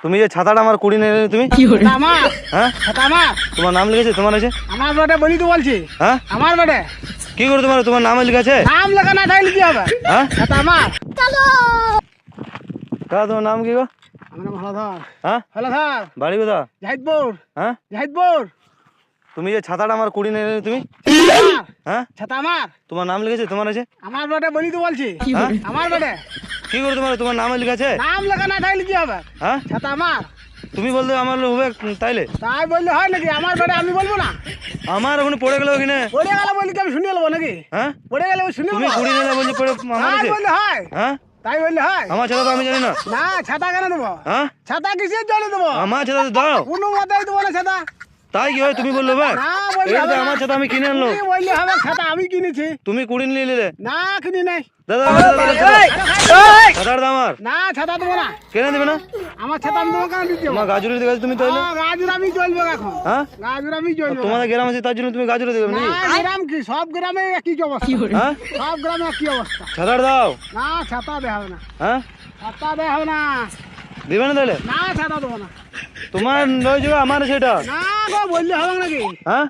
তুমি যে ছাতাটা আমার কুড়ি নিয়ে এলে তুমি আমার হ্যাঁ ছাতা আমার তোমার নাম লিখেছে তোমার আছে আমার বেটে বলি তো বলছি হ্যাঁ আমার বেটে কি করে তোমার নাম লিখেছে নাম লেখা না থাকলে কি হবে হ্যাঁ ছাতা আমার তোমার নাম কি গো আমার নাম হলধর হ্যাঁ হলধর বাড়ি কোথা জাহিদপুর হ্যাঁ জাহিদপুর তুমি যে ছাতাটা আমার কুড়ি নিয়ে এলে তুমি আমার হ্যাঁ ছাতা আমার তোমার নাম লিখেছে তোমার আছে আমার বেটে বলি তো বলছি হ্যাঁ আমার বেটে কি করে তোমার নাম লিখেছে নাম লেখা না থাকলে কি হবে হ্যাঁ ছাতা আমার তুমি বলতে আমার হবে তাইলে তাই বললে হয় নাকি আমার বেটে আমি বলবো না আমার ওখানে পড়ে গেল ওখানে পড়ে গেলে বলি কি আমি শুনে নেবো নাকি হ্যাঁ পড়ে গেলে আমি শুনে তুমি নেবো কুড়ি নিলে বলছি পড়ে আমার তাই আছে বললে হয় হ্যাঁ তাই বললে হয় আমার ছাতা তো আমি জানি না না ছাতা কেন দেবো হ্যাঁ ছাতা কিসের জন্য দেবো আমার ছাতা তো দাও কোনো মতেই দেবো না ছাতা তাই কি হয় তুমি বললে ভাই না বললে এটা হবে তো না। আমার ছাতা আমি কিনে আনলো তুমি বললে হবে ছাতা আমি কিনেছি তুমি কুড়ি নিয়ে নিলে না কিনি নাই দাদা ছাতার দাম আমার না ছাতা দেবো না কেন দেবে না আমার ছাতা আমি দেবো কেন দিতে আমার গাজরের দিকে তুমি তো এলে গাজর আমি চলবো এখন হ্যাঁ গাজর আমি চলবো তোমাদের গ্রাম আছে তার জন্য তুমি গাজরে দেবে না নাকি গ্রাম কি সব গ্রামে একই অবস্থা হ্যাঁ সব গ্রামে একই অবস্থা ছাতার দাও না ছাতা দেওয়া হবে না হ্যাঁ ছাতা দেওয়া হবে না দেবে না তাহলে না ছাতা দেবো না তোমার নয় যাবে আমার সেটা না গো বললে হবে নাকি হ্যাঁ